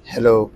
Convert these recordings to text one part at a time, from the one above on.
Hello.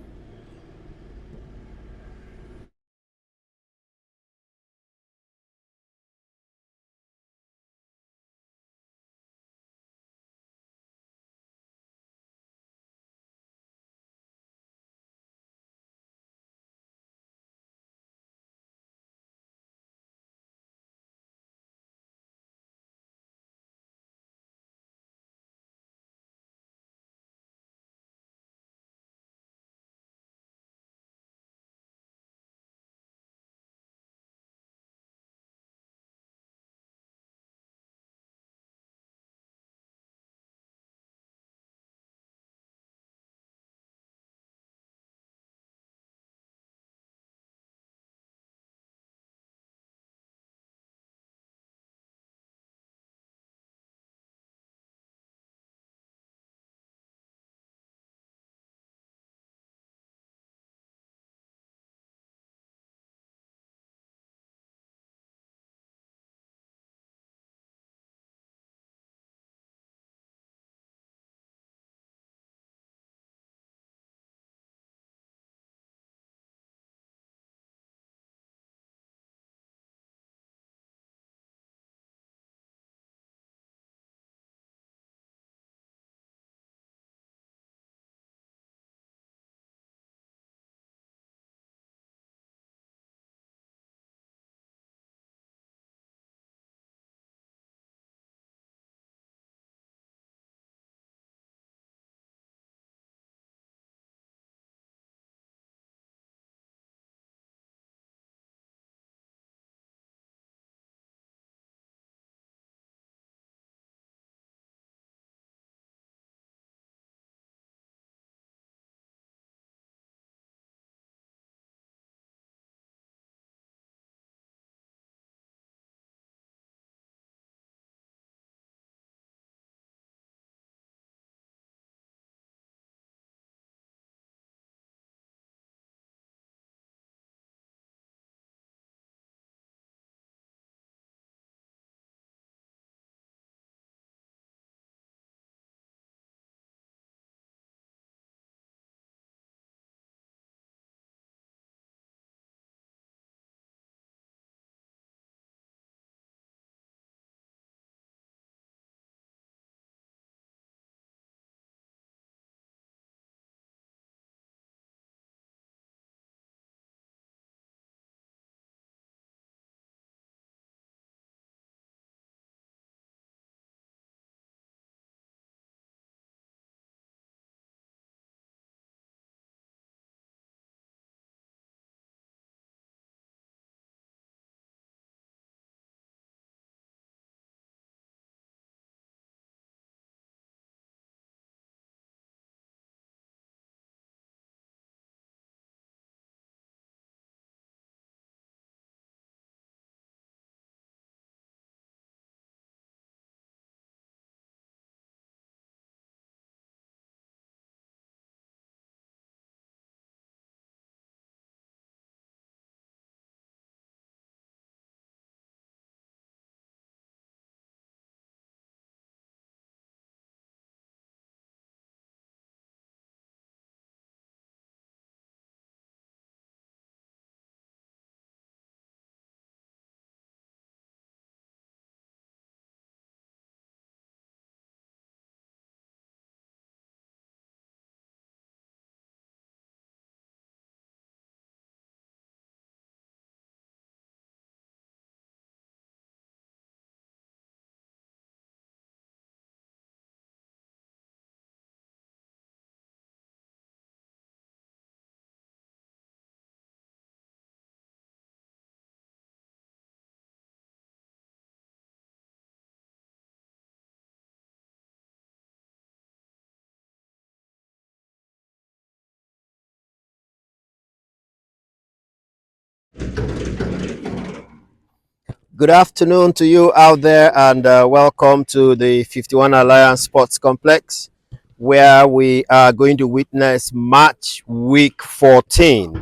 Good afternoon to you out there, and welcome to the 51 Alliance Sports Complex, where we are going to witness match week 14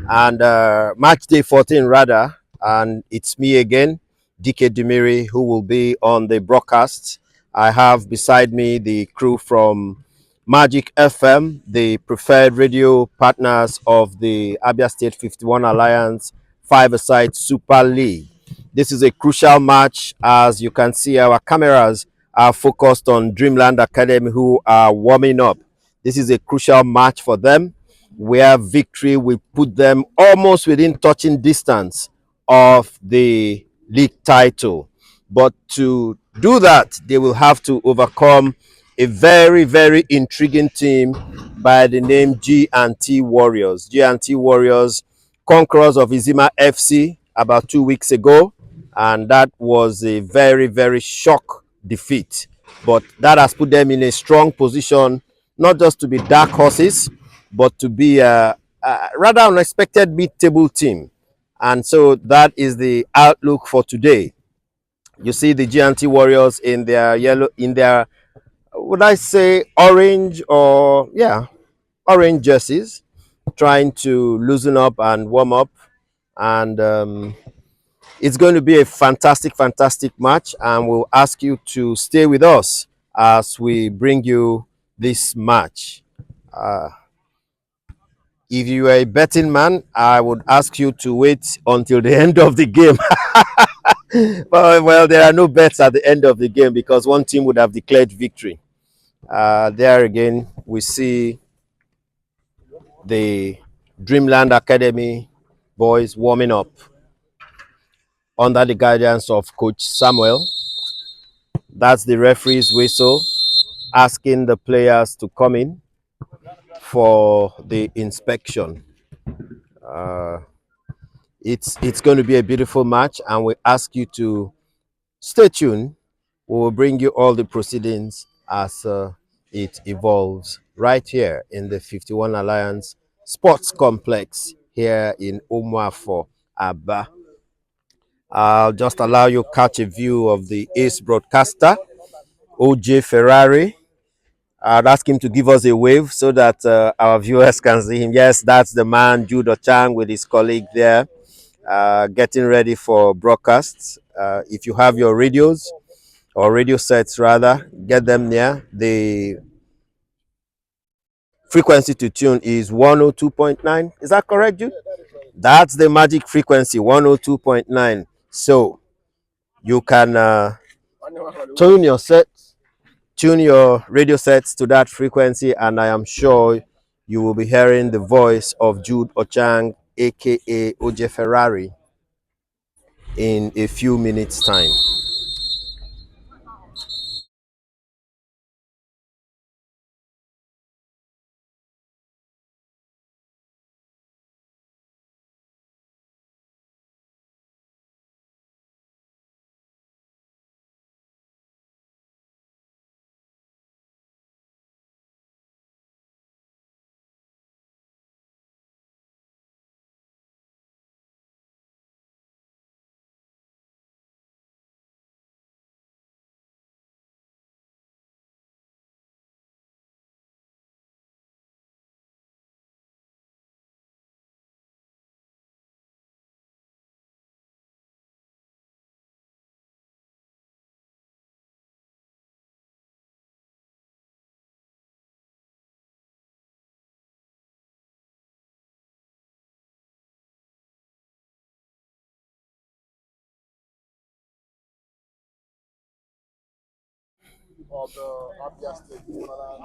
and match day 14, rather. And it's me again, DK Demiri, who will be on the broadcast. I have beside me the crew from Magic FM, the preferred radio partners of the Abia State 51 Alliance five-a-side Super League. This is a crucial match. As you can see, our cameras are focused on Dreamland Academy, who are warming up. This is a crucial match for them, where victory will put them almost within touching distance of the league title. But to do that, they will have to overcome a very, very intriguing team by the name G&T Warriors. G&T Warriors, conquerors of Izima FC about 2 weeks ago, and that was a very, very shock defeat. But that has put them in a strong position, not just to be dark horses, but to be a rather unexpected mid-table team. And so that is the outlook for today. You see the GNT Warriors in their yellow, in their, would I say, orange, or yeah, orange jerseys, trying to loosen up and warm up. And it's going to be a fantastic, fantastic match. And we'll ask you to stay with us as we bring you this match. Uh, if you are a betting man, I would ask you to wait until the end of the game. Well, there are no bets at the end of the game because one team would have declared victory. There again, we see the Dreamland Academy boys warming up under the guidance of Coach Samuel. That's the referee's whistle asking the players to come in for the inspection. Uh, it's going to be a beautiful match, and we ask you to stay tuned. We will bring you all the proceedings as it evolves right here in the 51 Alliance Sports Complex here in Umuafo, Aba. I'll just allow you catch a view of the ace broadcaster, OJ Ferrari. I'd ask him to give us a wave so that our viewers can see him. Yes, that's the man, Judo Chang, with his colleague there, getting ready for broadcasts. If you have your radios, or radio sets rather, get them near. The frequency to tune is 102.9. Is that correct, Jude? That's the magic frequency, 102.9. So you can tune your sets, tune your radio sets to that frequency, and I am sure you will be hearing the voice of Jude Ochang, aka OJ Ferrari, in a few minutes' time.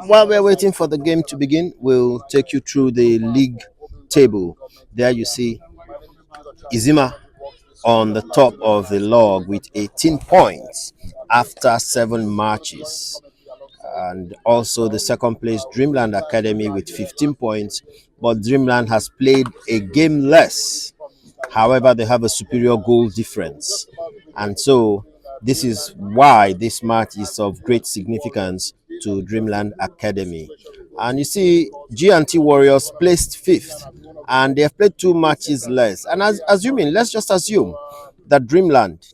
While we're waiting for the game to begin, we'll take you through the league table. There you see Izima on the top of the log with 18 points after 7 matches. And also the second place, Dreamland Academy, with 15 points. But Dreamland has played a game less. However, they have a superior goal difference. And so this is why this match is of great significance to Dreamland Academy. And you see, G&T Warriors placed fifth, and they have played 2 matches less. And let's just assume that Dreamland,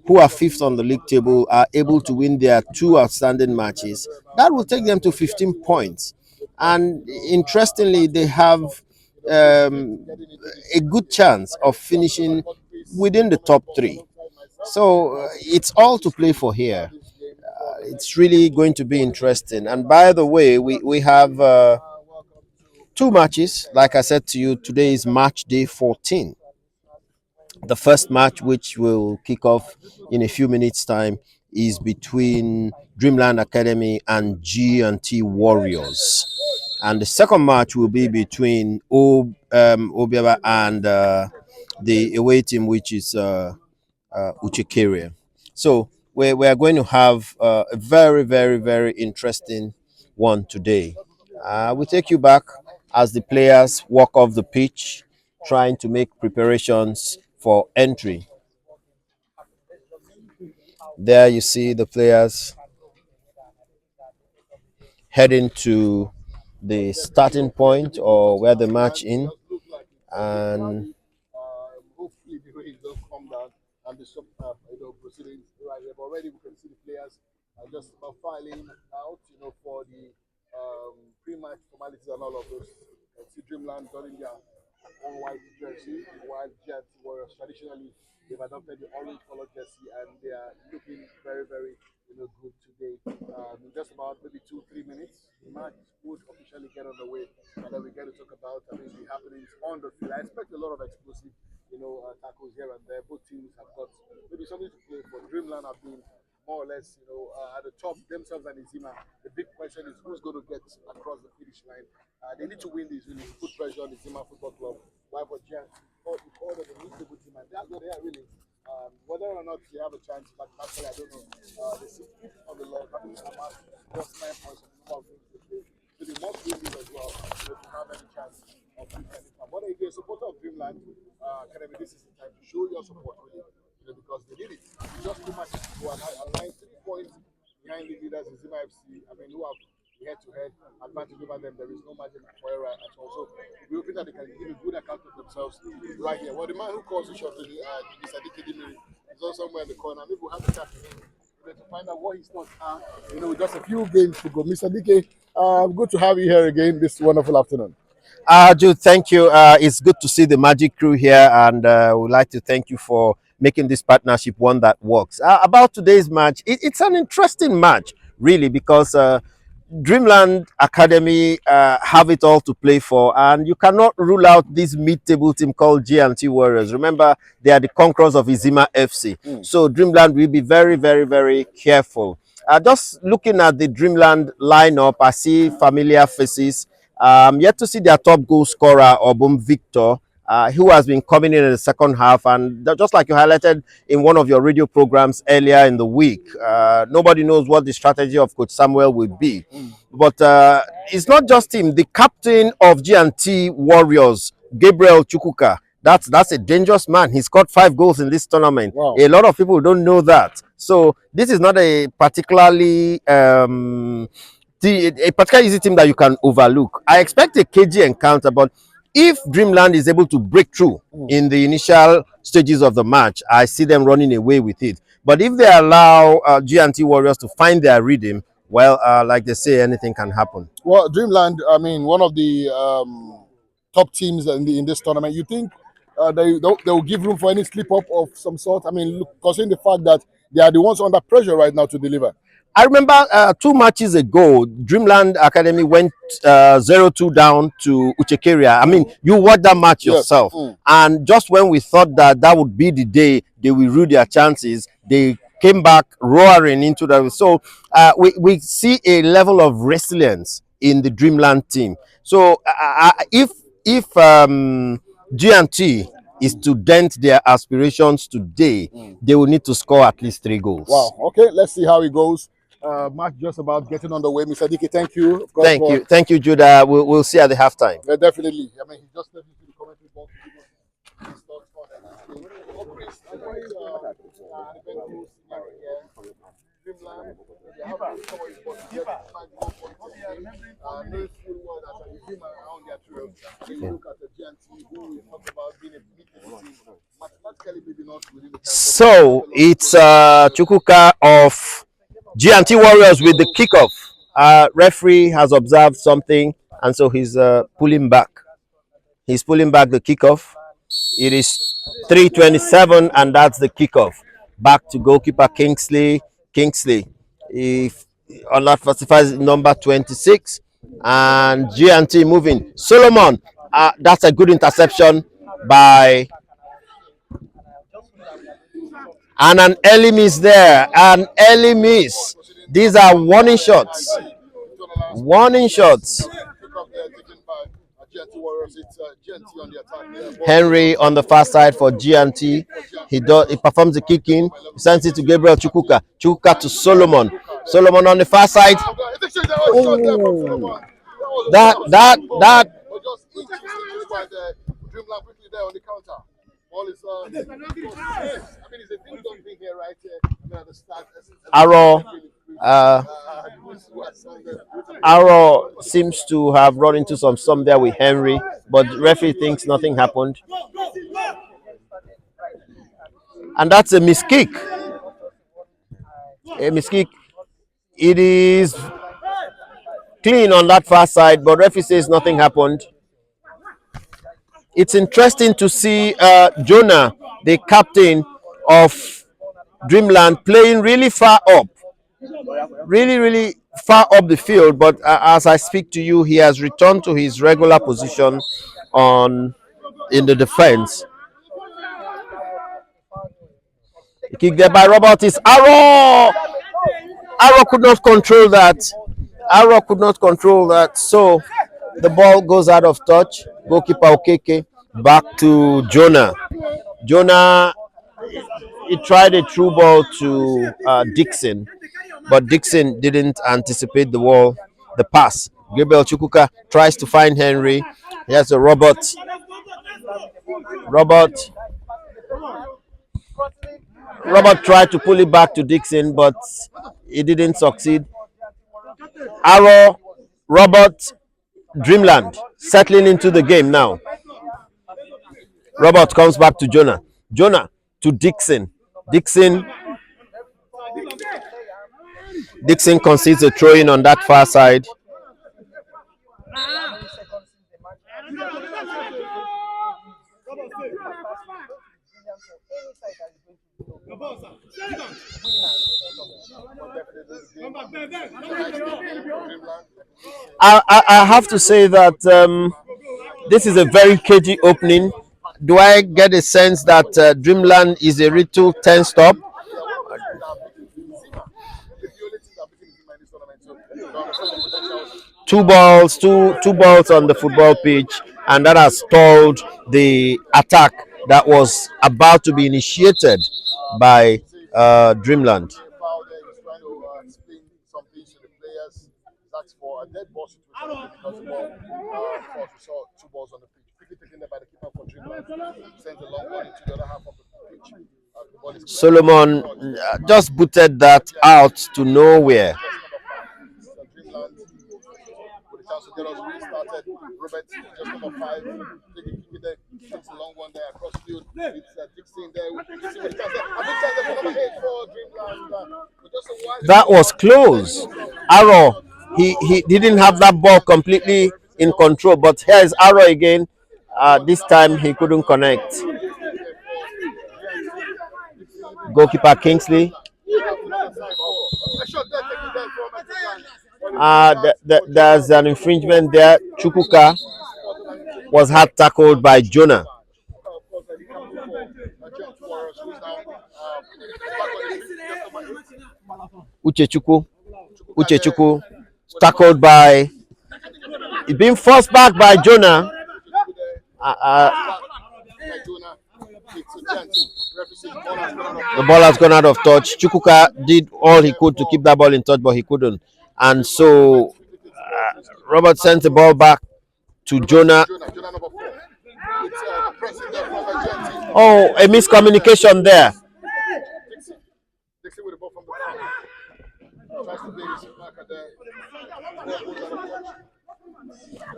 who are fifth on the league table, are able to win their 2 outstanding matches. That will take them to 15 points. And interestingly, they have a good chance of finishing within the top 3. So it's all to play for here. it's really going to be interesting. And by the way, we have two matches. Like I said to you, today is match day 14. The first match, which will kick off in a few minutes' time, is between Dreamland Academy and G&T Warriors. And the second match will be between Obiaba and the away team, which is Uchekeria. So we are going to have a very, very, very interesting one today. We take you back as the players walk off the pitch, trying to make preparations for entry. There you see the players heading to the starting point or where the match in, and hopefully the rain don't come down and the proceedings right here. But already we can see the players are just about filing out, for the pre-match formalities and all of those. You see Dreamland donning their own white jersey, while Jet Warriors traditionally they've adopted the orange colored jersey and they are looking very, very good today. In just about maybe 2-3 minutes, the match would officially get on the way, and then we get to talk about the happenings on the field. I expect a lot of explosive, tackles here and there. Both teams have got maybe something to play for. Dreamland have been more or less, at the top themselves and Izima. The big question is who's going to get across the finish line. They need to win this, really put pressure on the Izima Football Club. Why for Giants? The order the mid-table team, and that's what they are really. Whether or not they have a chance, but actually I don't know. They sit on the Lord, having amassed just 9 points on the number of games they play. So they must win this as well to have any chance of winning any time. But if you're a supporter of Dreamland Academy, this is the time to show your support, really, because they did it. It's just too much to go and align 3 points behind the leaders in Zima FC. Who have head-to-head advantage over them. There is no margin for error at all. So we're hoping that they can give a good account of themselves right here. Well, the man who calls the shot, Mr. Dimiri, is also somewhere in the corner. Maybe we'll have to chat to him to find out what his thoughts are. With just a few games to go. Mr. Dike, good to have you here again this wonderful afternoon. Jude, thank you. It's good to see the Magic crew here, and we'd like to thank you for making this partnership one that works. About today's match, it's an interesting match, really, because Dreamland Academy have it all to play for, and you cannot rule out this mid-table team called G&T Warriors. Remember, they are the conquerors of Izima FC. So Dreamland will be very, very, very careful. Just looking at the Dreamland lineup, I see familiar faces. Yet to see their top goal scorer, Obum Victor, who has been coming in the second half. And just like you highlighted in one of your radio programs earlier in the week, nobody knows what the strategy of Coach Samuel will be. But it's not just him. The captain of G&T Warriors, Gabriel Chukwuka, that's a dangerous man. He scored 5 goals in this tournament. Wow. A lot of people don't know that. So this is not a particularly easy team that you can overlook. I expect a KG encounter, but if Dreamland is able to break through in the initial stages of the match, I see them running away with it. But if they allow G&T Warriors to find their rhythm, well, like they say, anything can happen. Well, Dreamland, one of the top teams in this tournament. You think they will give room for any slip up of some sort? Considering the fact that they are the ones under pressure right now to deliver. I remember 2 matches ago, Dreamland Academy went 0-2 down to Uchekeria. You watched that match yourself. Yes. And just when we thought that would be the day they will rue their chances, they came back roaring into that. So we see a level of resilience in the Dreamland team. So if G&T is to dent their aspirations today, they will need to score at least 3 goals. Wow. Okay, let's see how it goes. Match just about getting on the way. Mr. Dike, thank you. Of course, thank you, Judah. We'll see at the halftime. Yeah, definitely. He just stepped into the commentary box to give us his thoughts on So it's Chukwuka of G&T Warriors with the kickoff. Referee has observed something, and so he's pulling back. He's pulling back the kickoff. It is 3:27, and that's the kickoff. Back to goalkeeper Kingsley. He on that falsifies number 26, and G&T moving. Solomon, that's a good interception by, and an early miss there, an early miss. These are warning shots. Warning shots. Henry on the far side for G&T. He performs the kick in. He sends it to Gabriel Chukwuka. Chukwuka to Solomon. Solomon on the far side. Ooh. That. Dreamland quickly there on the counter. Ball is I mean, it's a big thing here, right here. I mean, the start. Arrow seems to have run into some there with Henry, but the referee thinks nothing happened. And that's a miss kick. A miss kick. It is clean on that far side, but referee says nothing happened. It's interesting to see Jonah, the captain of Dreamland, playing really far up. Really far up the field, but as I speak to you, he has returned to his regular position in the defense. Kick there by Robert is Arrow. Arrow could not control that. So the ball goes out of touch. Goalkeeper Okeke back to Jonah. Jonah, he tried a through ball to Dixon, but Dixon didn't anticipate the pass. Gabriel Chukwuka tries to find Henry. He has a Robert. Robert tried to pull it back to Dixon, but he didn't succeed. Arrow, Robert, Dreamland settling into the game now. Robert comes back to Jonah. Jonah to Dixon. Dixon concedes a throw-in on that far side. I have to say that this is a very cagey opening. Do I get a sense that Dreamland is a little tensed up? Two balls on the football pitch, and that has stalled the attack that was about to be initiated by Dreamland. Solomon just booted that out to nowhere. That was close. Arrow, he didn't have that ball completely in control, but here is Arrow again. This time he couldn't connect. Goalkeeper Kingsley. There's an infringement there. Chukwuka was hard tackled by Jonah. Uchechukwu tackled by, being forced back by Jonah. The ball has gone out of touch. Chukwuka did all he could to keep that ball in touch, but he couldn't. And so Robert sent the ball back to Jonah. Oh, a miscommunication there.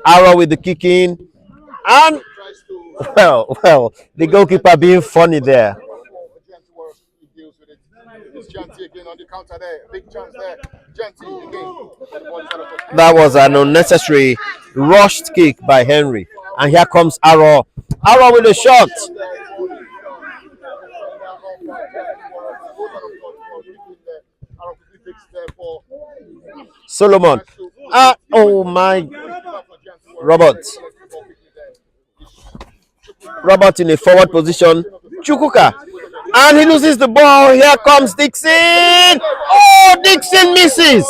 Arrow with the kick in. And well, the goalkeeper being funny there. That was an unnecessary rushed kick by Henry. And here comes Arrow. Arrow with a shot. Solomon. Oh my. Robert. Robert in a forward position. Chukuka. And he loses the ball. Here comes Dixon. Oh, Dixon misses.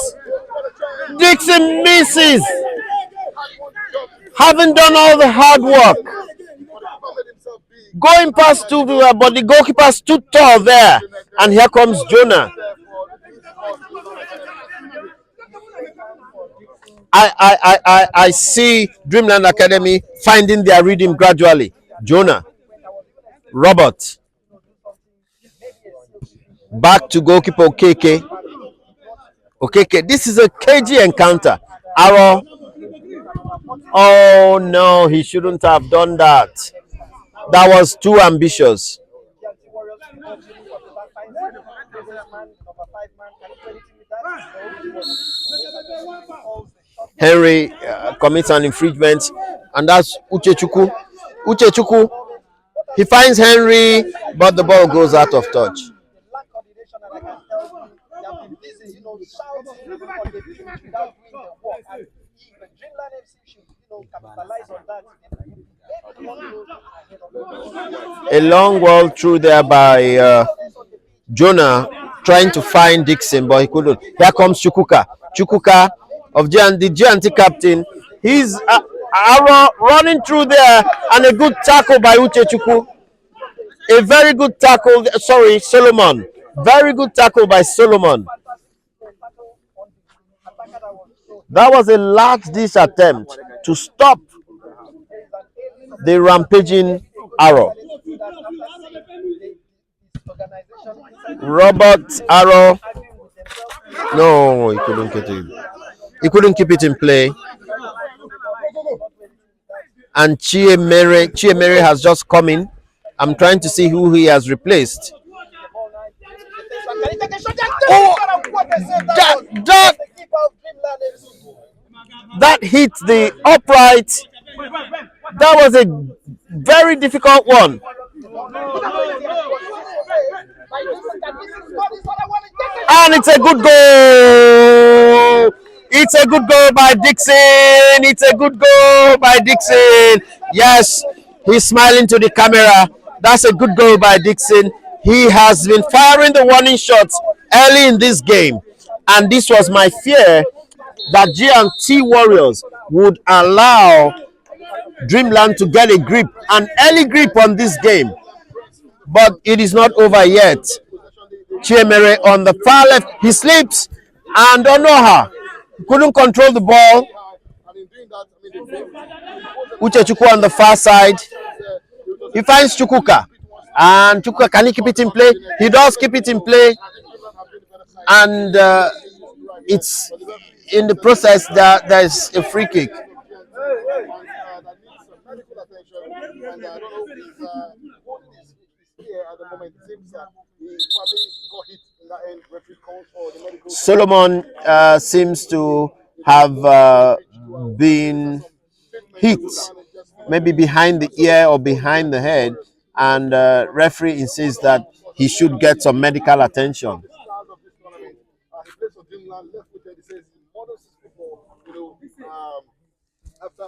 Dixon misses. Having done all the hard work. Going past two, but the goalkeeper stood tall there. And here comes Jonah. I see Dreamland Academy finding their rhythm gradually. Jonah, Robert, back to goalkeeper Okeke. Okeke, this is a KG encounter. Arrow. Oh no, he shouldn't have done that. That was too ambitious. Henry commits an infringement, and that's Uchechukwu. Uchechukwu, he finds Henry, but the ball goes out of touch. A long ball through there by Jonah, trying to find Dixon, but he couldn't. Here comes Chukuka. Chukuka of the GNT captain. He's running through there, and a good tackle by Uchechukwu. A very good tackle. Sorry, Solomon. Very good tackle by Solomon. That was a last ditch attempt to stop the rampaging Arrow. Robert Arrow. No, he couldn't get it. He couldn't keep it in play. And Chiemere has just come in. I'm trying to see who he has replaced. Oh, that hit the upright. That was a very difficult one. And it's a good goal. It's a good goal by Dixon. It's a good goal by Dixon. Yes, he's smiling to the camera. That's a good goal by Dixon. He has been firing the warning shots early in this game. And this was my fear, that G&T Warriors would allow Dreamland to get a grip, an early grip on this game. But it is not over yet. Chiemere on the far left, he slips, and Onoha couldn't control the ball. Uchechukwu on the far side. He finds Chukuka. And Chukuka, can he keep it in play? He does keep it in play. And it's in the process that there's a free kick. Solomon seems to have been hit, maybe behind the ear or behind the head, and referee insists that he should get some medical attention. After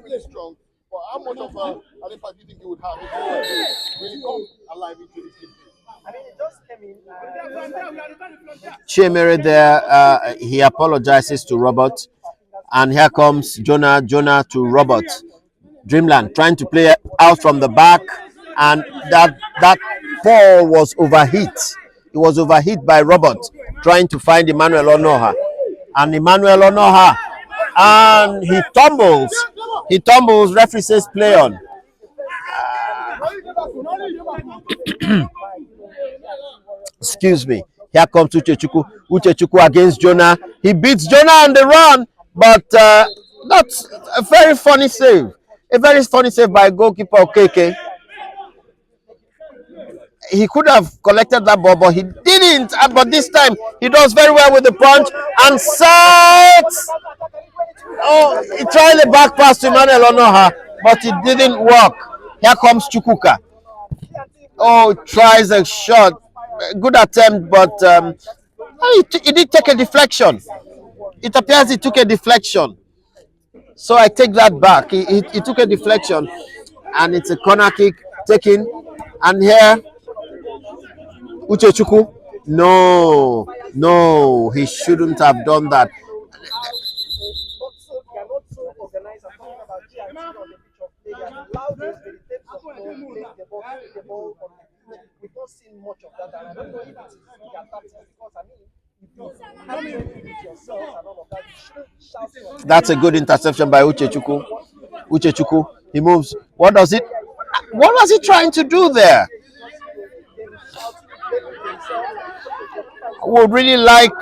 really strong. But how much of an impact do you think it would have if it really come alive into this game? I mean, it just came in. Chiemere there, he apologizes to Robert, and here comes Jonah to Robert. Dreamland trying to play out from the back, and that ball was overhit. It was overhit by Robert, trying to find Emmanuel Onoha, and Emmanuel Onoha, and he tumbles. He tumbles. Referee says play on. Excuse me. Here comes Uchechukwu. Uchechukwu against Jonah. He beats Jonah on the run, but that's a very funny save. A very funny save by goalkeeper Okeke. He could have collected that ball, but he didn't. But this time, he does very well with the punch and sets. Oh, he tried the back pass to Emmanuel Onoha, but it didn't work. Here comes Chukuka. Oh, tries a shot, good attempt, but he did take a deflection. It appears he took a deflection. So I take that back. He took a deflection, and it's a corner kick taken. And here, Uchechukwu. No, no, he shouldn't have done that. That's a good interception by Uchechukwu. Uchechukwu, he moves. What does it? What was he trying to do there? I would really like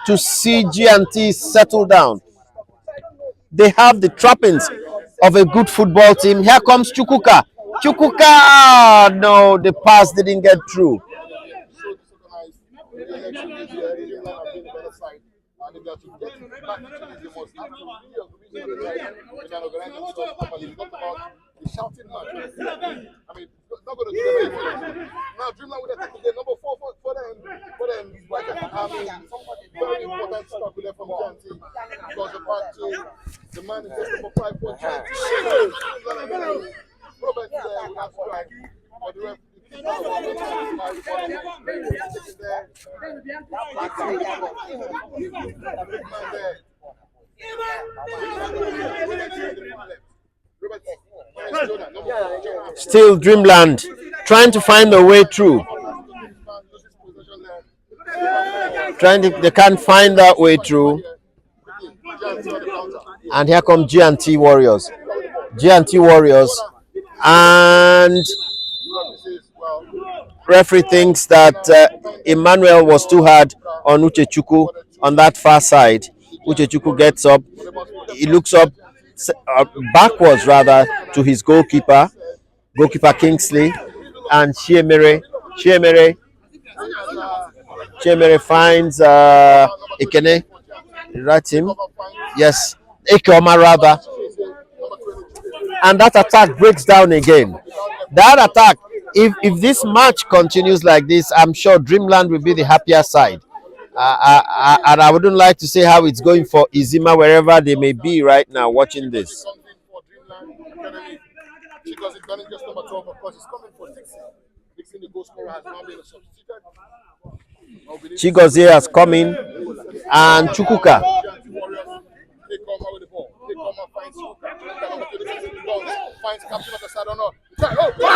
to see G&T settle down. They have the trappings of a good football team. Here comes Chukwuka. Chukwuka! No, the pass didn't get through. The shouting match. I mean, not going to do them anymore. Now, Dreamland would have taken the number 4 for them. Like, very important stuff with them from Janty. Because the part 2, the man is just number 5 for Janty. Robert there would have strike. But the ref, Still Dreamland trying to find a way through. They can't find that way through. And here come G&T Warriors. G&T Warriors. And referee thinks that Emmanuel was too hard on Uchechukwu on that far side. Uchechukwu gets up. He looks up backwards rather to his goalkeeper Kingsley, and Chiemere finds Ikene. Right him, yes, Ekeoma rather, and that attack breaks down again. That attack, if this match continues like this, I'm sure Dreamland will be the happier side. And I wouldn't like to say how it's going for Izima wherever they may be right now watching this. Because it's running just number 12, of course, it's coming for Dixon. Dixon, the goal scorer, has now been substituted. Chigozie has come in, and Chukwuka.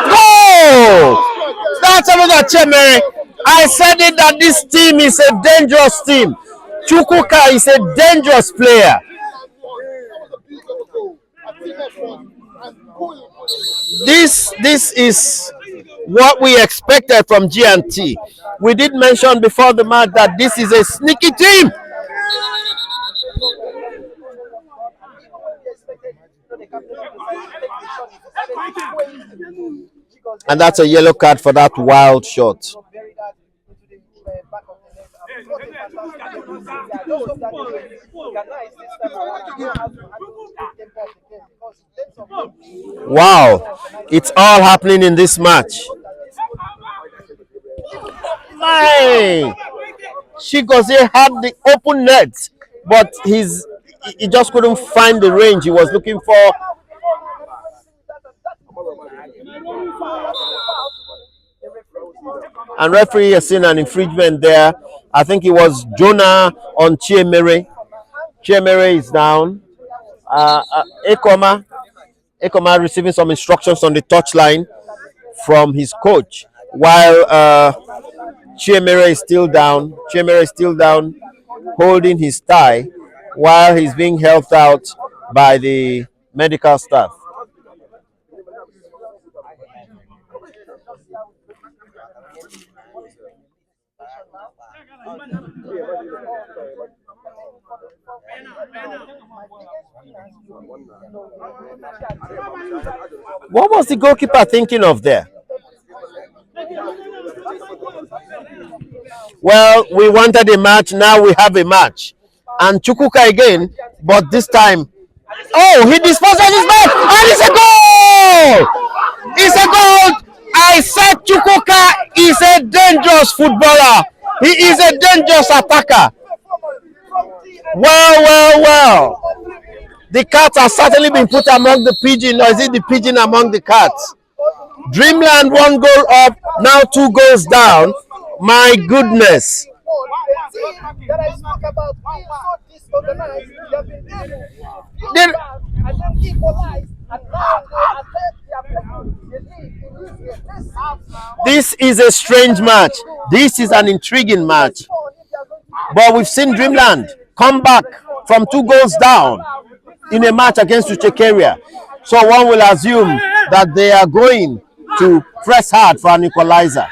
Oh! That's another Chemere. I said it that this team is a dangerous team. Chukwuka is a dangerous player. This is what we expected from G&T. We did mention before the match that this is a sneaky team. And that's a yellow card for that wild shot. Wow, it's all happening in this match. My Chigozie had the open net, but he just couldn't find the range he was looking for. And referee has seen an infringement there. I think it was Jonah on Chiemere. Chiemere is down. Ekoma receiving some instructions on the touchline from his coach, while Chiemere is still down. Chiemere is still down, holding his thigh while he's being helped out by the medical staff. What was the goalkeeper thinking of there? Well, we wanted a match, now we have a match. And Chukwuka again, but this time, oh, he disposed of his back, and it's a goal! It's a goal! I said Chukwuka is is a dangerous footballer. He is a dangerous attacker. Well. The cats has certainly been put among the pigeon, or is it the pigeon among the cats? Dreamland 1 goal up, now 2 goals down. My goodness. This is a strange match. This is an intriguing match. But we've seen Dreamland come back from 2 goals down in a match against Uchekeria. So one will assume that they are going to press hard for an equalizer.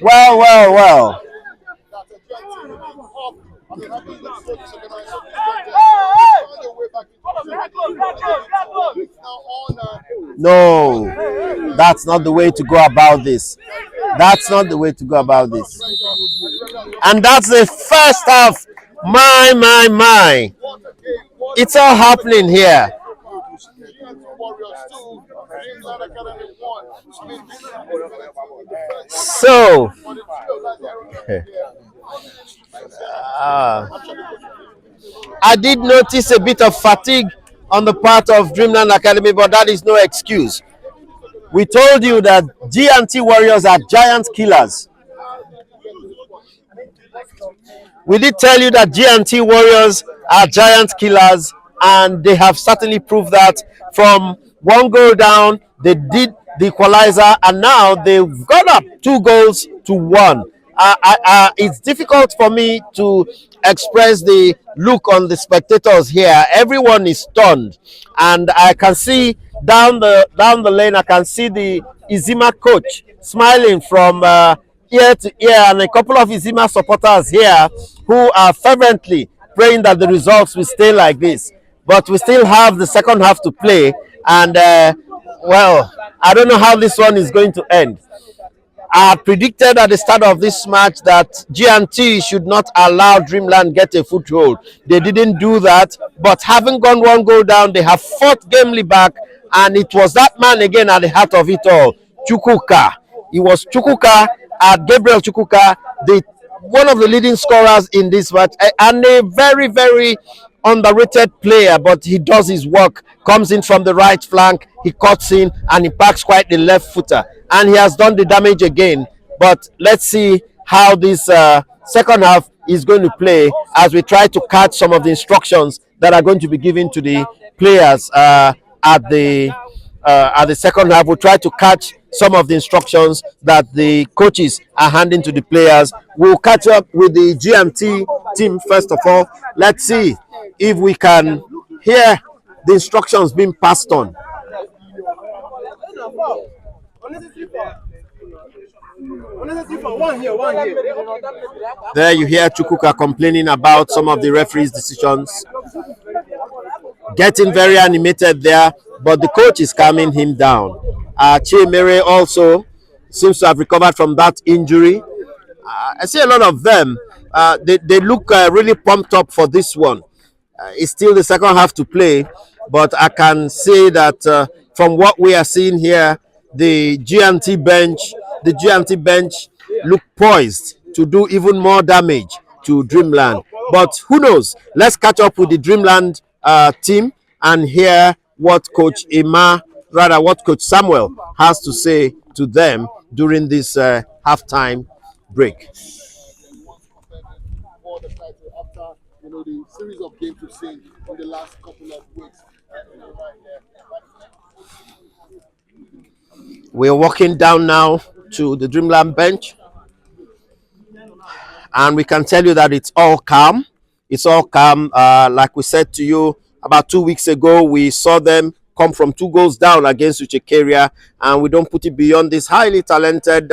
Well. No, that's not the way to go about this. That's not the way to go about this. And that's the first half. My. It's all happening here. So, I did notice a bit of fatigue on the part of Dreamland Academy, but that is no excuse. We told you that G&T Warriors are giant killers. We did tell you that G&T Warriors are giant killers, and they have certainly proved that. From 1 goal down, they did the equalizer, and now they've gone up 2 goals to 1. It's difficult for me to express the look on the spectators here. Everyone is stunned, and I can see down the lane. I can see the Izima coach smiling from ear to ear, and a couple of Izima supporters here who are fervently praying that the results will stay like this. But we still have the second half to play, and well, I don't know how this one is going to end. I predicted at the start of this match that G&T should not allow Dreamland get a foothold. They didn't do that, but having gone 1 goal down, they have fought gamely back, and it was that man again at the heart of it all, Chukwuka. It was Chukwuka, Gabriel Chukwuka, one of the leading scorers in this match, and a very underrated player, but he does his work. Comes in from the right flank, he cuts in, and he packs quite the left footer, and he has done the damage again. But let's see how this second half is going to play as we try to catch some of the instructions that are going to be given to the players at the second half. We'll try to catch some of the instructions that the coaches are handing to the players. We'll catch up with the GMT team first of all. Let's see if we can hear the instructions being passed on. There you hear Chukwuka complaining about some of the referees' decisions. Getting very animated there, but the coach is calming him down. Chimere also seems to have recovered from that injury. I see a lot of them. They look really pumped up for this one. It's still the second half to play, but I can say that from what we are seeing here, the GMT bench look poised to do even more damage to Dreamland. But who knows? Let's catch up with the Dreamland team and hear what Coach Samuel has to say to them during this halftime break. The series of games we've seen in the last couple of weeks. We're walking down now to the Dreamland bench, and we can tell you that it's all calm. It's all calm. Like we said to you about 2 weeks ago, we saw them come from 2 goals down against Uchekeria, and we don't put it beyond this highly talented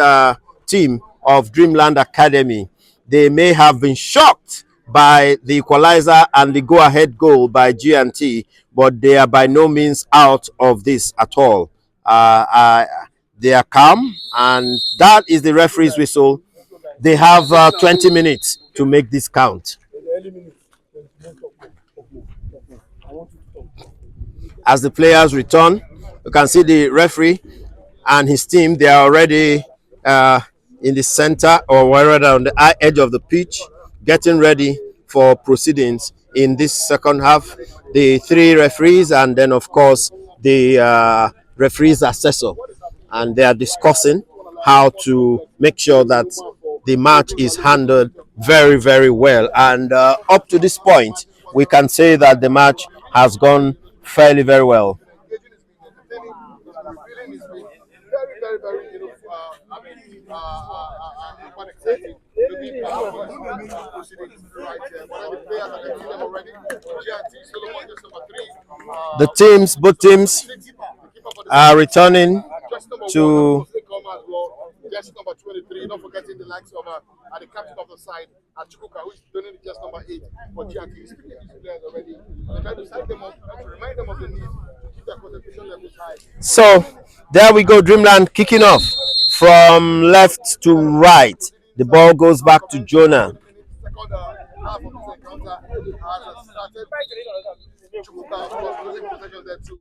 team of Dreamland Academy. They may have been shocked by the equalizer and the go-ahead goal by G&T, but they are by no means out of this at all. They are calm, and that is the referee's whistle. They have 20 minutes to make this count. As the players return, you can see the referee and his team. They are already in the center, or rather on the edge of the pitch, getting ready for proceedings in this second half. The three referees, and then of course the referees assessor, and they are discussing how to make sure that the match is handled very, very well. And up to this point, we can say that the match has gone fairly very well. Feeling is very, very, very, quite exciting to be part of this proceedings right here. One of the players that I've seen them already, GNT, Solomon, just number 3. The teams, both teams, are returning Just number 1, to they come as well. Just number 23, not forgetting the likes of the captain of the side, Chukwuka, who is doing just number 8 for GNT. He's speaking to these players already. They try to set them up and to remind them of the need to keep their concentration levels high. So there we go, Dreamland kicking off from left to right. The ball goes back to Jonah. Second half of this encounter has started. Chukwuka, of course, losing possession there too.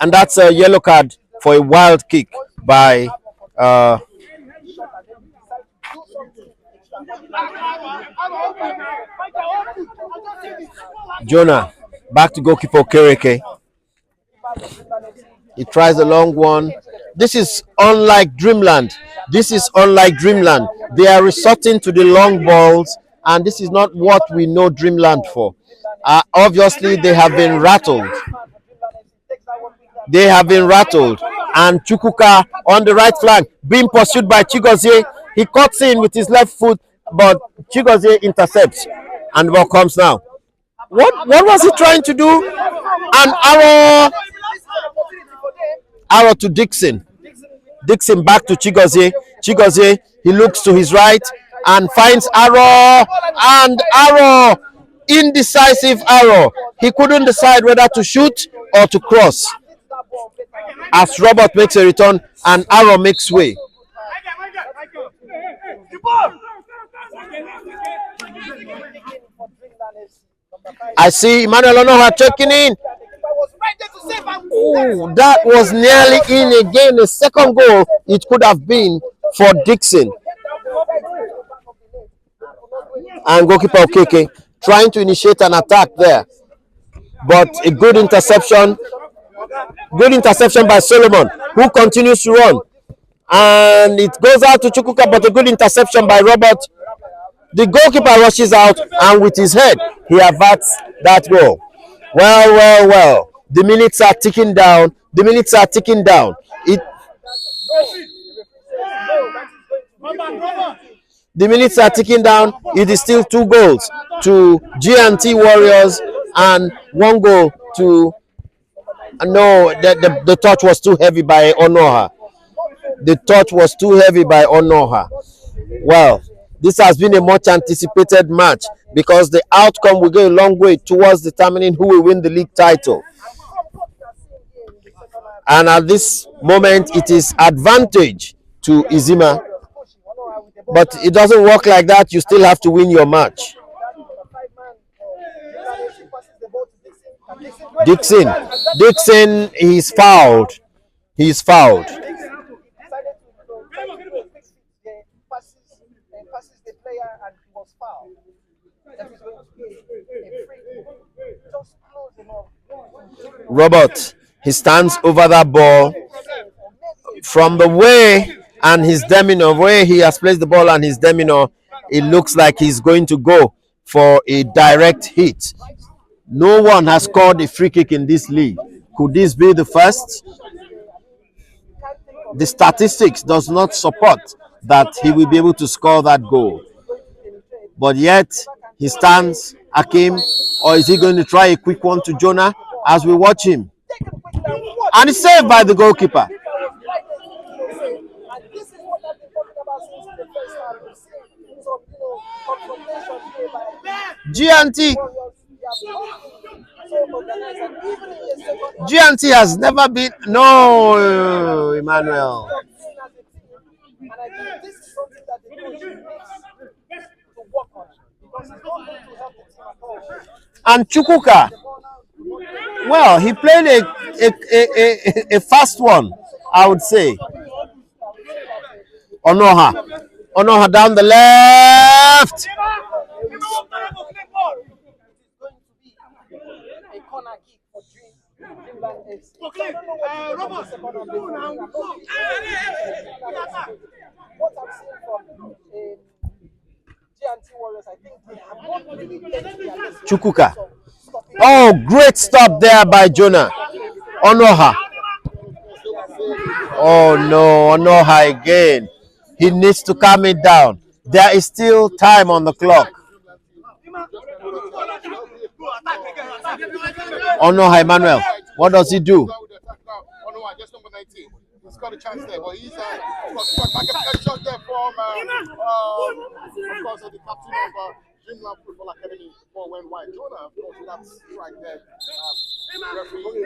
And that's a yellow card for a wild kick by uh, Jonah. Back to goalkeeper Kereke. He tries a long one. This is unlike Dreamland. This is unlike Dreamland. They are resorting to the long balls, and this is not what we know Dreamland for. Obviously, they have been rattled. They have been rattled. And Chukwuka on the right flank, being pursued by Chigozie. He cuts in with his left foot, but Chigozie intercepts. And the ball comes now. What was he trying to do? An arrow to Dixon. Dixon back to Chigozie. Chigozie, he looks to his right and finds Arrow. And Arrow, indecisive Arrow. He couldn't decide whether to shoot or to cross. As Robert makes a return and Arrow makes way. I see Emmanuel Onoha checking in. Oh, that was nearly in again. The second goal, it could have been for Dixon. And goalkeeper Okeke trying to initiate an attack there. But a good interception. Good interception by Solomon, who continues to run. And it goes out to Chukwuka, but a good interception by Robert. The goalkeeper rushes out, and with his head, he averts that goal. Well. The minutes are ticking down. The minutes are ticking down. The minutes are ticking down. It is still 2 goals to G&T Warriors and 1 goal to... No, the touch was too heavy by Onoha. The touch was too heavy by Onoha. Well, this has been a much anticipated match. because the outcome will go a long way towards determining who will win the league title. And at this moment, it is advantage to Izima. But it doesn't work like that. You still have to win your match. Dixon, he's fouled. He's fouled. Robert, he stands over that ball. From the way and his demeanor, where he has placed the ball and his demeanor, it looks like he's going to go for a direct hit. No one has scored a free kick in this league. Could this be the first? The statistics does not support that he will be able to score that goal. But yet, he stands, Akim, or is he going to try a quick one to Jonah as we watch him? And it's saved by the goalkeeper. GNT has never been. No, Emmanuel. And Chukwuka, well, he played a fast one, I would say. Onoha down the left. Chukwuka. Oh, great stop there by Jonah. Onoha. Oh no, Onoha again. He needs to calm it down. There is still time on the clock. Onoha Emmanuel, what does he do? He's got a chance there, but he's a shot there from, of course, the captain of Dreamland Football Academy, ball went wide. Jonah, of course, that's right there. Referee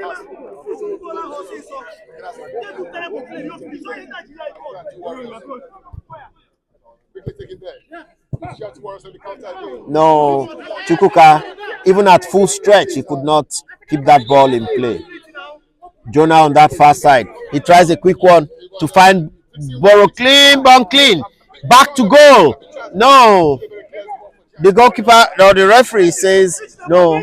No, Chukwuka, even at full stretch, he could not keep that ball in play. Jonah on that far side. He tries a quick one to find Boro. Clean, ball clean. Back to goal. No. The goalkeeper or the referee says no.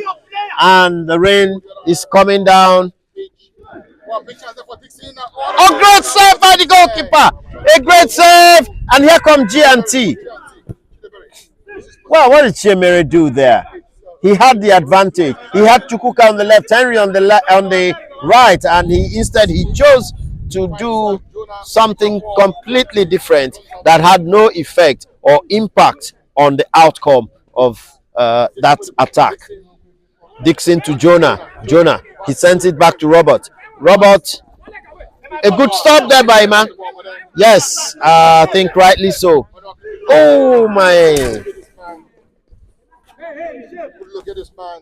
And the rain is coming down. Oh, great save by the goalkeeper. A great save. And here comes G&T. Well, what did Chemere do there? He had the advantage. He had Chukwuka on the left, Henry on the right, and instead he chose to do something completely different that had no effect or impact on the outcome of that attack. Dixon to Jonah. Jonah, he sends it back to Robert. Robert, a good stop there by man. Yes, I think rightly so. Oh my. Look at this man.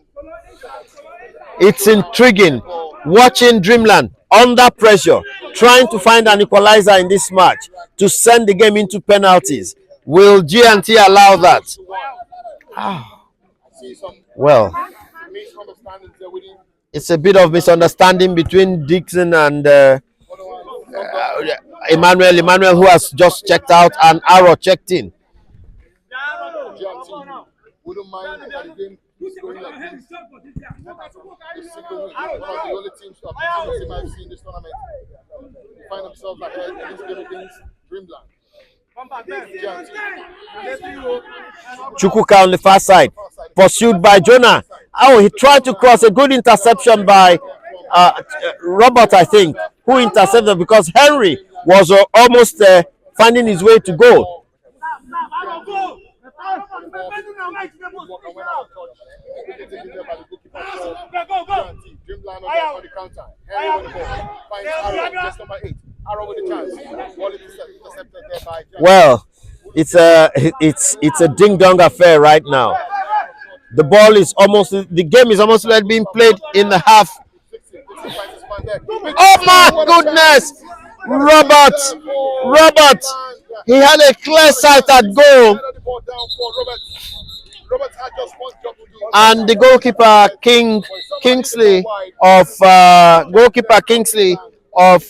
It's intriguing watching Dreamland under pressure, trying to find an equalizer in this match to send the game into penalties. Will G&T allow that? Well, it's a bit of misunderstanding between Dixon and Emmanuel. Emmanuel, who has just checked out, and Arrow checked in. Wouldn't mind that the game is going like this. It's one of the only teams that have seen in this tournament find themselves ahead in this game against Dreamland. Chukwuka on the far side, pursued by Jonah. Oh, he tried to cross. A good interception by Robert, I think, who intercepted because Henry was almost finding his way to goal. Well, it's a ding dong affair right now. The ball is almost, the game is almost like being played in the half. Oh my goodness! Robert, he had a clear sight at goal, and the goalkeeper Kingsley of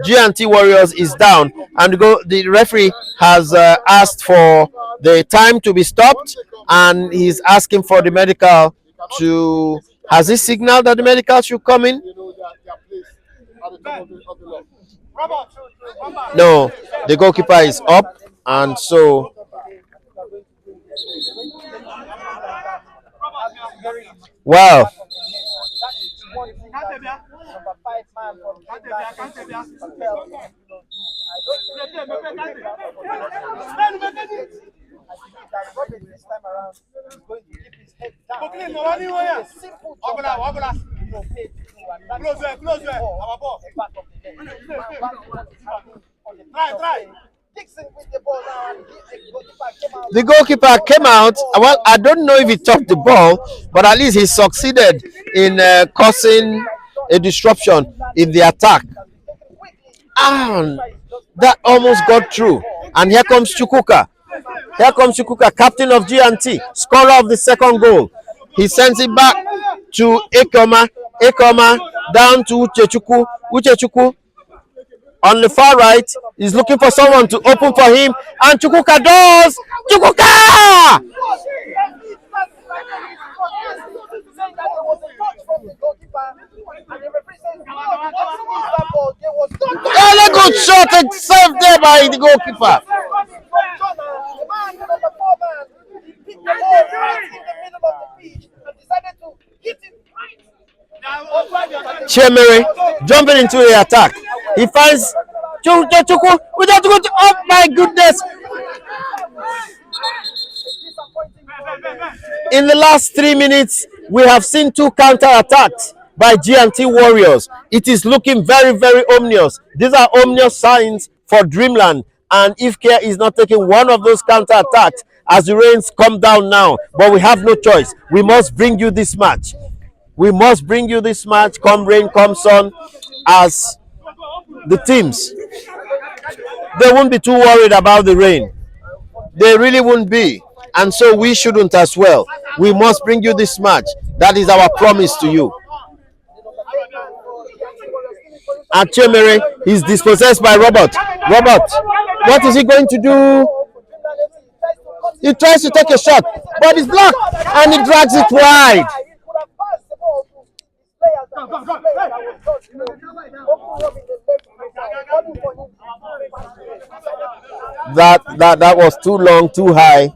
G&T Warriors is down, and the referee has asked for the time to be stopped, and he's asking for the medical to. Has he signaled that the medical should come in? No, the goalkeeper is up, and so well. The goalkeeper came out. Well, I don't know if he touched the ball, but at least he succeeded in causing a disruption in the attack. And that almost got through. And here comes Chukwuka. Here comes Chukwuka, captain of G&T, scorer of the second goal. He sends it back to Ekoma. Ekoma down to Uchechukwu. Uchechukwu on the far right is looking for someone to open for him, and Chukwuka does. Chukwuka! And a good shot and saved there by the goalkeeper. Chemere jumping into the attack. He finds Chukwu. Oh my goodness! In the last 3 minutes, we have seen 2 counter attacks by G&T Warriors. It is looking very, very ominous. These are ominous signs for Dreamland. And if care is not taking one of those counter attacks as the rains come down now, but we have no choice. We must bring you this match. We must bring you this match, come rain, come sun, as the teams. They won't be too worried about the rain. They really won't be. And so we shouldn't as well. We must bring you this match. That is our promise to you. And Chemere is dispossessed by Robert. Robert, what is he going to do? He tries to take a shot, but it's blocked, and he drags it wide. That was too long, too high.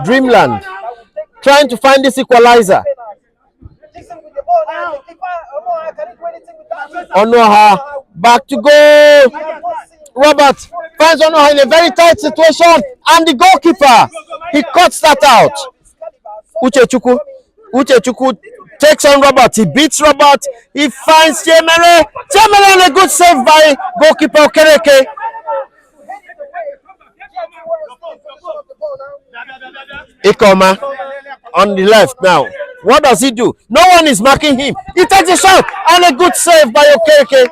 Dreamland trying to find this equalizer. Onoha back to goal. Robert finds Onoha in a very tight situation, and the goalkeeper, he cuts that out. Uchechukwu takes on Robert. He beats Robert. He finds Chemere. Chemere, and a good save by goalkeeper Okereke. Ikoma on the left now. What does he do? No one is marking him. He takes a shot, and a good save by Okereke.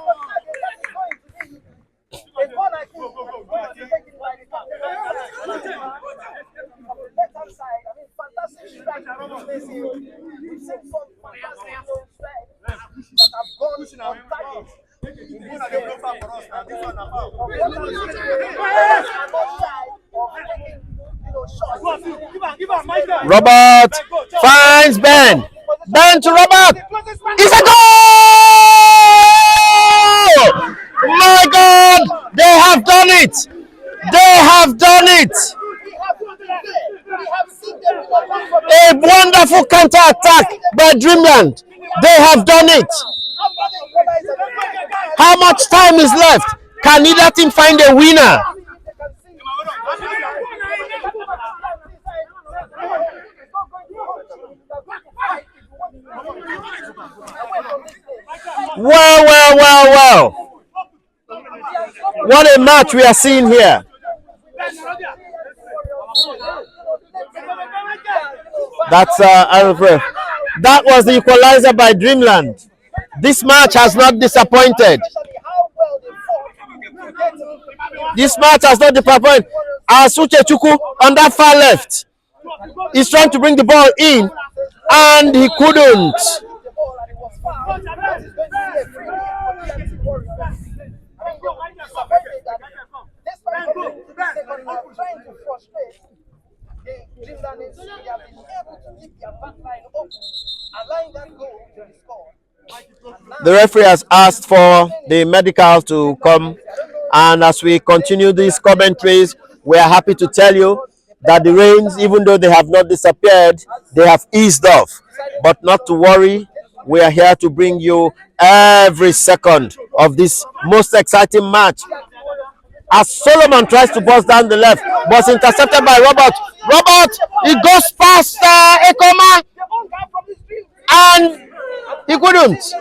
Robert finds Ben. Ben to Robert. It's a goal! My God! They have done it! They have done it! A wonderful counter attack by Dreamland. They have done it. How much time is left? Can either team find a winner? Well. What a match we are seeing here. That's Alfred. That was the equalizer by Dreamland. This match has not disappointed. This match has not disappointed. Asuche Chuku on that far left. He's trying to bring the ball in, and he couldn't. The referee has asked for the medical to come, and as we continue these commentaries, we are happy to tell you that the rains, even though they have not disappeared, they have eased off. But not to worry, we are here to bring you every second of this most exciting match. As Solomon tries to bust down the left, was intercepted by Robert. Robert, he goes past Ekoma, and he couldn't.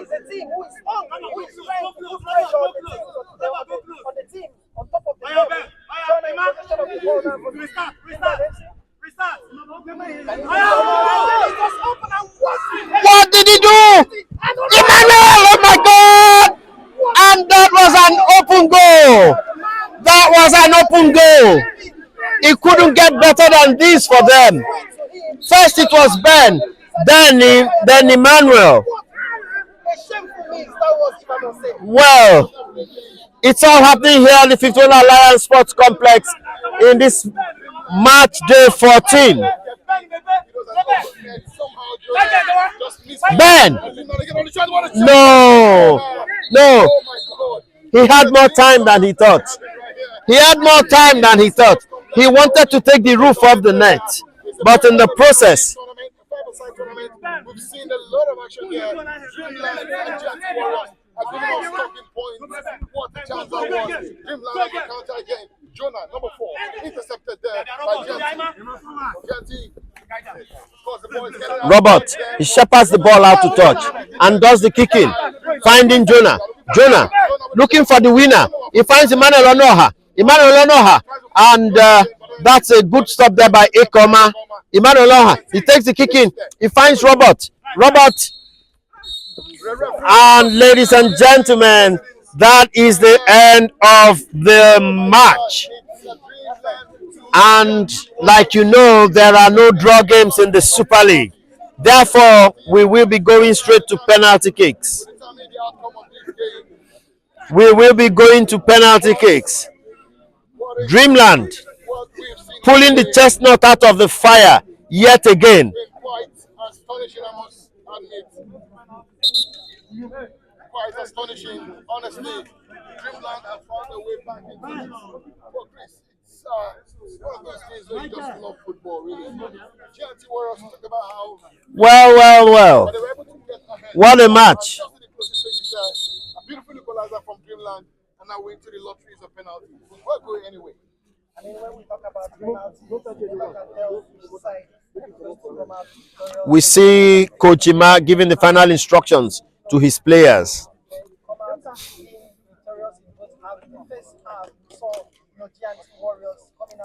What did he do? Emmanuel, oh my God! And that was an open goal. That was an open goal. It couldn't get better than this for them. First it was Ben, then Emmanuel. Well, it's all happening here at the 51 Alliance Sports Complex in this match day 14. Ben! No! He had more time than he thought. He had more time than he thought. He wanted to take the roof off the net, but in the process, we've seen a lot of action here. Dreamland and Giants Warriors are giving us talking points. What a chance that was. Dreamland on the counter again. Jonah, number 4, intercepted there by Janti. Robert, he shepherds the ball out to touch and does the kicking, finding Jonah. Jonah looking for the winner. He finds Emmanuel Onoha, and that's a good stop there by Ekoma. Emmanuel Onoha, he takes the kicking. He finds Robert. And ladies and gentlemen, that is the end of the match. And like you know, there are no draw games in the Super League. Therefore, we will be going straight to penalty kicks. We will be going to penalty kicks. Dreamland pulling the chestnut out of the fire yet again. Quite astonishing, honestly. Dreamland have found a way back into this. But Chris, it's one of those things where you just love football, really. GNT Warriors talk about how. Well. What a match. A beautiful equalizer from Dreamland, and now we're into the lotteries of penalties. We're going anyway. I mean, when we talk about penalties, we see Kojima giving the final instructions to his players.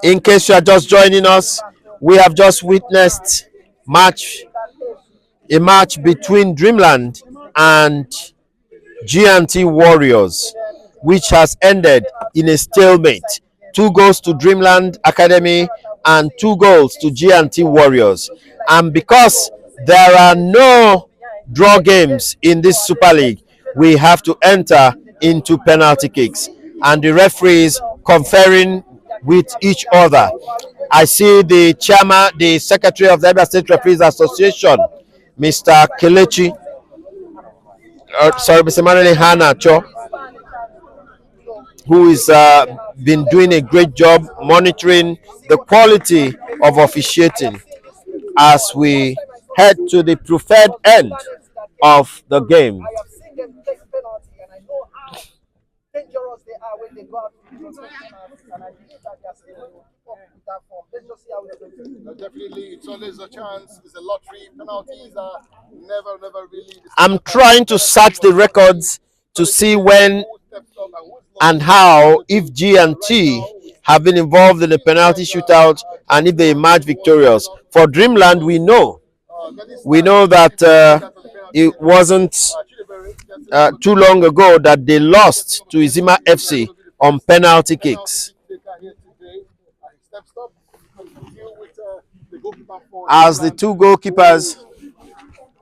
In case you are just joining us, we have just witnessed a match between Dreamland and GNT Warriors, which has ended in a stalemate. 2 goals to Dreamland Academy and 2 goals to GNT Warriors. And because there are no draw games in this Super League, we have to enter into penalty kicks, and the referees conferring with each other. I see the chairman, the secretary of the Ebra State Referees Association, Mr. Kelechi, Mr. Manuel Hanacho, who is been doing a great job monitoring the quality of officiating as we head to the preferred end of the game. Definitely, it's always a chance. It's a lottery. Penalties are never really. I'm trying to search the records to see when and how, if G and T have been involved in the penalty shootout and if they emerge victorious. For Dreamland, we know that it wasn't too long ago that they lost to Izima FC on penalty kicks. As the two goalkeepers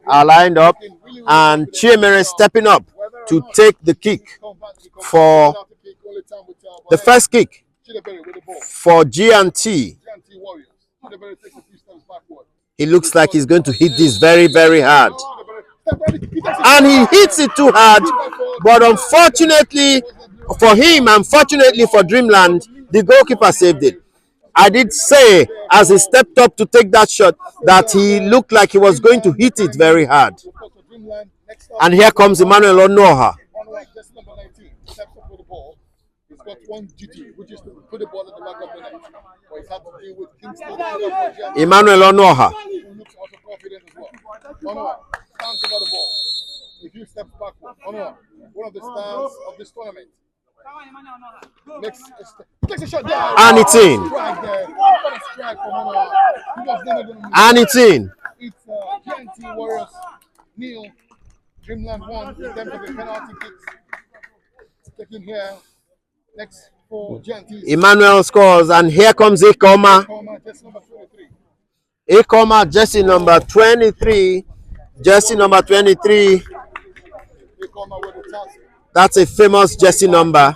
are lined up, and Chiemere stepping up to take the kick for the first kick for G&T. He looks like he's going to hit this very, very hard. And he hits it too hard, but unfortunately for him, unfortunately for Dreamland, the goalkeeper saved it. I did say, as he stepped up to take that shot, that he looked like he was going to hit it very hard. And here comes Emmanuel Onoha. He's got one duty, which is to put the ball at the back of the net. But he's had to deal with Kingston. Emmanuel Onoha. Who looks also confident as well. Onoha stands over the ball. A few steps backward. Onoha, one of the stars of this tournament. Takes a shot down. And it's in. And it's in. It's GNT Warriors nil. Dreamland won in terms of the penalty kicks. Taking here. Next for GNT. Emmanuel scores, and here comes Ekoma. Ekoma, jersey number 23. Jersey number 23. That's a famous jersey number.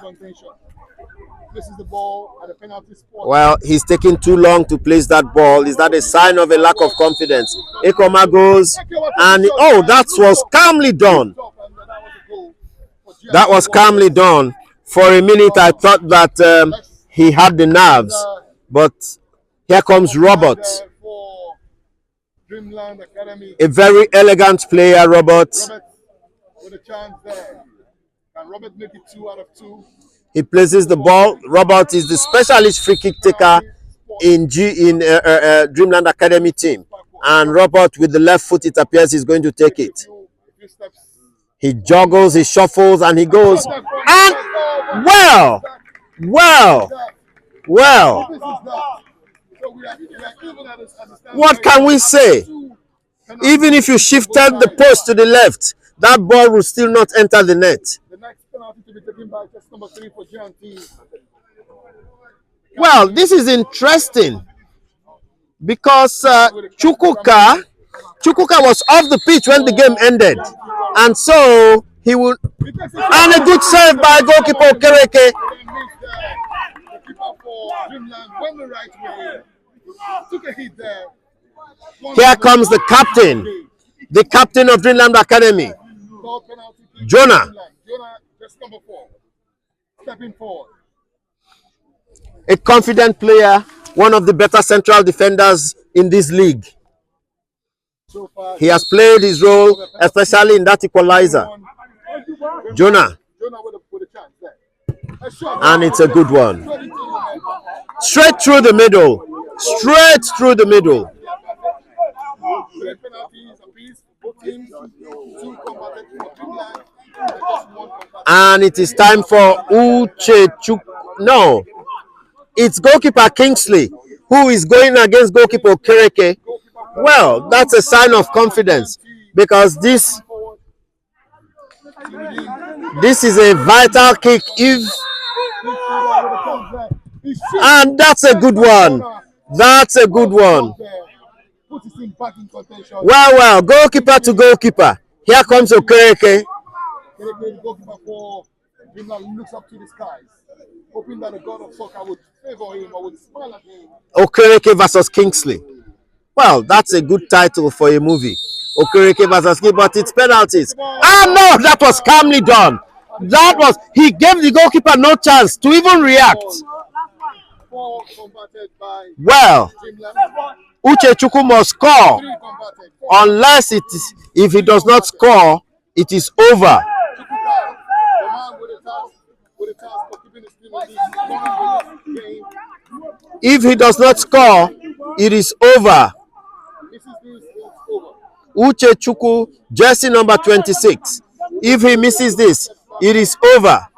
This is the ball at the penalty spot. Well, he's taking too long to place that ball. Is that a sign of a lack of confidence? Ekoma goes, and oh, that was calmly done. That was calmly done. For a minute, I thought that he had the nerves, but here comes Robert. A very elegant player, Robert. With a chance there. Can Robert make it 2 out of 2? He places the ball. Robert is the specialist free kick taker in Dreamland Academy team. And Robert, with the left foot, it appears he's going to take it. He juggles, he shuffles, and he goes. And well. What can we say? Even if you shifted the post to the left, that ball will still not enter the net. The next penalty to be taken by test number 3 for GNT. Well, this is interesting because Chukwuka was off the pitch when the game ended, and so he would. And a good save by goalkeeper Okereke. The keeper for Dreamland went the right way. Took a hit there. Here comes the captain of Dreamland Academy, Jonah. Jonah, just number 4, stepping forward. A confident player, one of the better central defenders in this league. So far, He has played his role, especially in that equalizer. Jonah, with a chance there. A shot. and it's a good one. Straight through the middle. Straight through the middle. Penalties apiece, both teams. 2 combated for Dreamland. And it is time for Uchechukwu. No, it's goalkeeper Kingsley who is going against goalkeeper Okereke. Well, that's a sign of confidence because this is a vital kick. And that's a good one. That's a good one. Well, goalkeeper to goalkeeper. Here comes Okereke. The goalkeeper for Dreamland looks up to the skies, hoping that the god of soccer would favor him or would smile at him. Okereke versus Kingsley. Well, that's a good title for a movie. Okereke versus Kingsley, but it's penalties. Ah, no, that was calmly done. He gave the goalkeeper no chance to even react. 4 combated by Well, Dreamland. Uchechukwu must score. 3 combated. Unless if he does not score, it is over. The man with a task for keeping his team in this game. If he does not score, it is over. This is over. Uchechukwu, jersey number 26. If he misses this, it is over.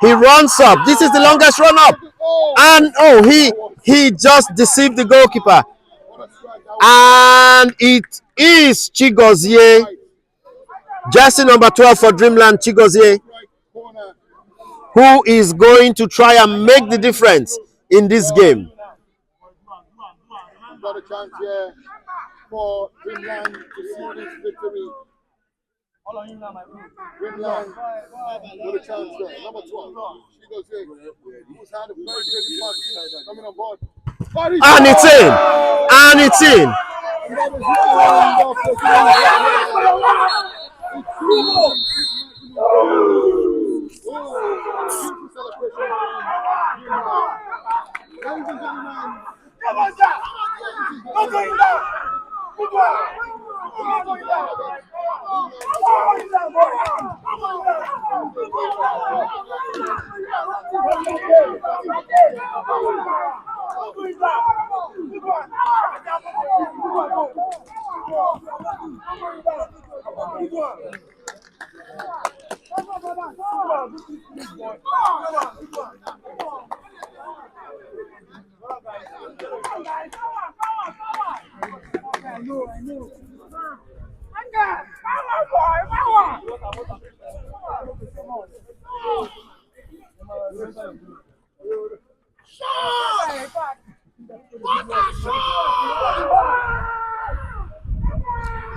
He runs up. This is the longest run up. And oh, he just deceived the goalkeeper. And it is Chigozie, jersey number 12 for Dreamland, Chigozie, who is going to try and make the difference in this game. Got a chance here for Dreamland to seal this victory. Dreamland got a chance there. Number 12. She goes in. Who's had a very good match coming on board. And it's in. And it's in.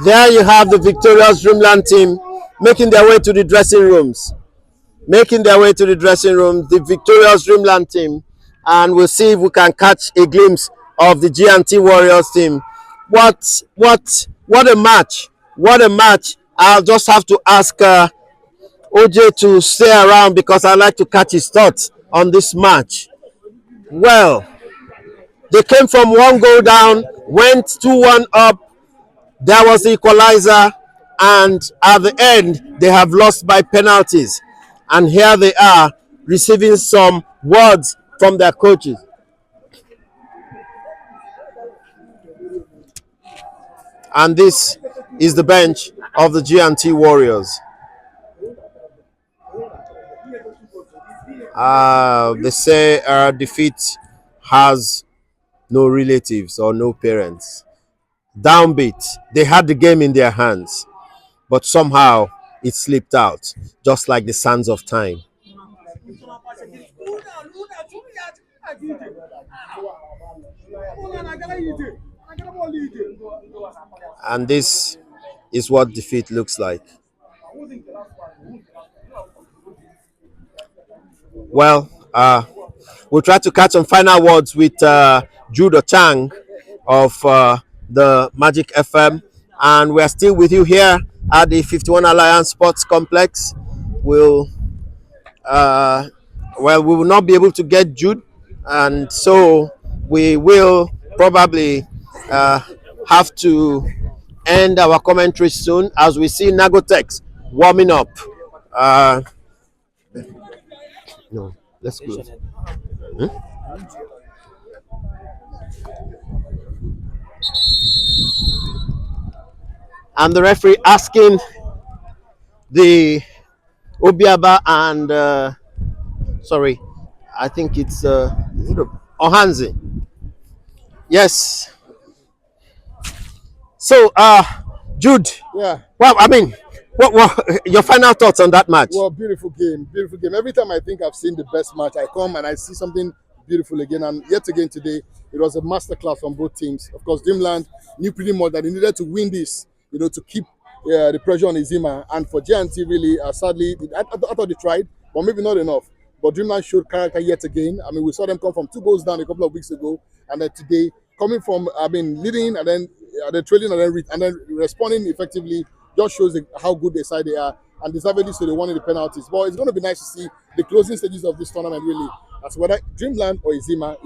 There you have the victorious Dreamland team making their way to the dressing rooms. Making their way to the dressing room, the victorious Dreamland team. And we'll see if we can catch a glimpse of the G&T Warriors team. What a match. What a match. I'll just have to ask OJ to stay around because I'd like to catch his thoughts on this match. Well, they came from one goal down, went 2-1 up. There was the equalizer, and at the end, they have lost by penalties. And here they are receiving some words from their coaches. And this is the bench of the G&T Warriors. They say our defeat has no relatives or no parents. Downbeat. They had the game in their hands, but somehow it slipped out, just like the sands of time. And this is what defeat looks like. Well, we'll try to catch some final words with Judo Chang of the Magic FM, and we're still with you here at the 51 Alliance Sports Complex. We will not be able to get Jude, and so we will probably have to end our commentary soon as we see Nagotex warming up. No, let's close. And the referee asking the Obiaba and sorry, I think it's Ohanzi. Yes. So, Jude. Yeah. Well, I mean, what your final thoughts on that match? Well, beautiful game, beautiful game. Every time I think I've seen the best match, I come and I see something beautiful again. And yet again today, it was a masterclass from both teams. Of course, Dreamland knew pretty much that they needed to win this, to keep the pressure on Izima. And for G&T, really, sadly, I thought they tried, but maybe not enough. But Dreamland showed character yet again. I mean, we saw them come from 2 goals down a couple of weeks ago, and then today coming from, leading and then trailing and then responding effectively. Just shows how good the side they are, and deservedly so they won in the penalties. But it's going to be nice to see the closing stages of this tournament, really, as whether Dreamland or Izima,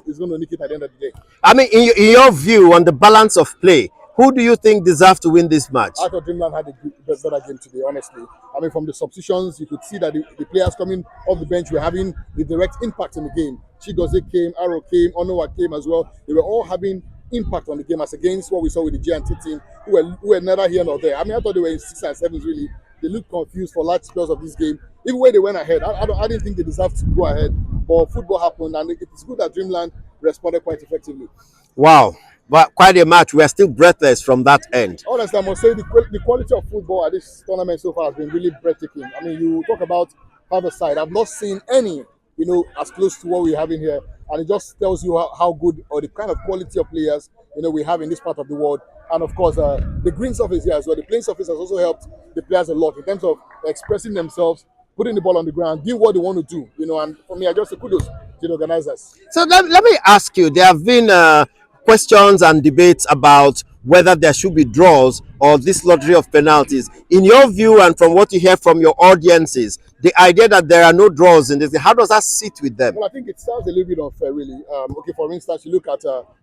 is going to nick it at the end of the day. I mean, in your view on the balance of play, who do you think deserves to win this match? I thought Dreamland had a better game today, honestly. I mean, from the substitutions, you could see that the players coming off the bench were having the direct impact in the game. Chigozie came, Arrow came, Onowa came as well. They were all having impact on the game as against what we saw with the G&T team, who were neither here nor there. I mean, I thought they were in 6 and 7s, really. They looked confused for large spells of this game. Even when they went ahead, I didn't think they deserved to go ahead. But football happened, and it's good that Dreamland responded quite effectively. Wow, but quite a match. We are still breathless from that end. Honestly, I must say the quality of football at this tournament so far has been really breathtaking. I mean, you talk about other side. I've not seen any, as close to what we have in here, and it just tells you how good or the kind of quality of players we have in this part of the world. And of course, the green surface here as well. The playing surface has also helped the players a lot in terms of expressing themselves, putting the ball on the ground, doing what they want to do. And for me, I just say kudos to the organizers. So let me ask you, there have been questions and debates about whether there should be draws or this lottery of penalties. In your view, and from what you hear from your audiences, the idea that there are no draws in this, how does that sit with them? Well, I think it sounds a little bit unfair, really. Okay, for instance, you look at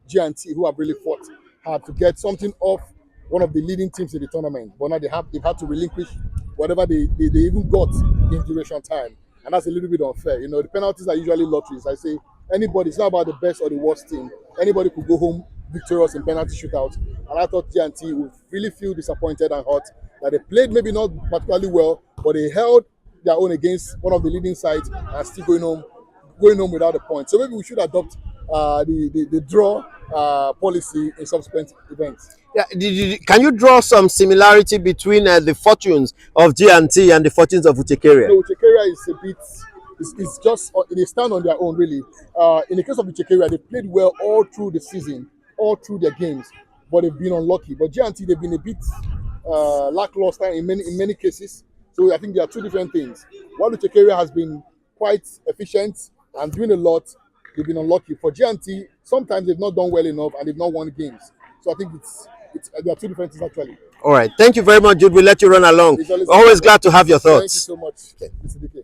G&T, who have really fought hard to get something off one of the leading teams in the tournament, but now they've had to relinquish whatever they even got in duration time, and that's a little bit unfair. The penalties are usually lotteries. I say anybody, it's not about the best or the worst team. Anybody could go home victorious in penalty shootout, and I thought G&T would really feel disappointed and hurt that they played maybe not particularly well, but they held their own against one of the leading sides and still going home without a point. So maybe we should adopt the draw policy in subsequent events. Yeah, can you draw some similarity between the fortunes of G&T and the fortunes of Uchekeria? No, Uchekeria is a bit. It's just they stand on their own really. In the case of Uchekeria, they played well all through the season, all through their games, but they've been unlucky. But G&T, they've been a bit lackluster in many cases. So I think there are two different things. While Uchekeria has been quite efficient and doing a lot, they've been unlucky. For G&T, sometimes they've not done well enough and they've not won games. So I think there are two different things actually. All right. Thank you very much, Jude. We'll let you run along. Always glad to have your thoughts. Thank you so much, Mr. DK.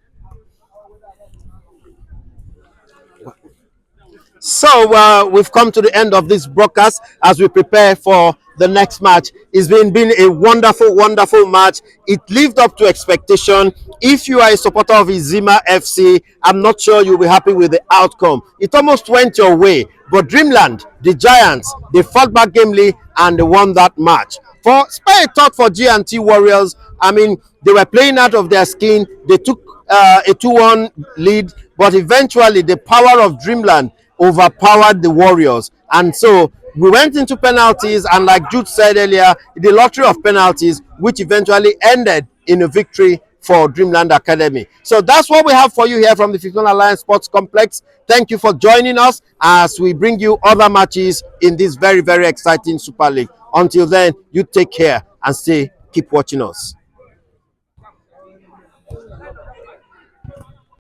So we've come to the end of this broadcast as we prepare for the next match. It's been a wonderful match. It lived up to expectation. If you are a supporter of Izima FC, I'm not sure you'll be happy with the outcome. It almost went your way, but Dreamland, the Giants, they fought back gamely and they won that match. For spare a thought for G&T Warriors, I mean, they were playing out of their skin. They took a 2-1 lead, but eventually the power of Dreamland overpowered the Warriors, and so we went into penalties, and like Jude said earlier, the lottery of penalties, which eventually ended in a victory for Dreamland Academy. So that's what we have for you here from the 51 Alliance Sports Complex. Thank you for joining us as we bring you other matches in this very exciting Super League. Until then, you take care and keep watching us.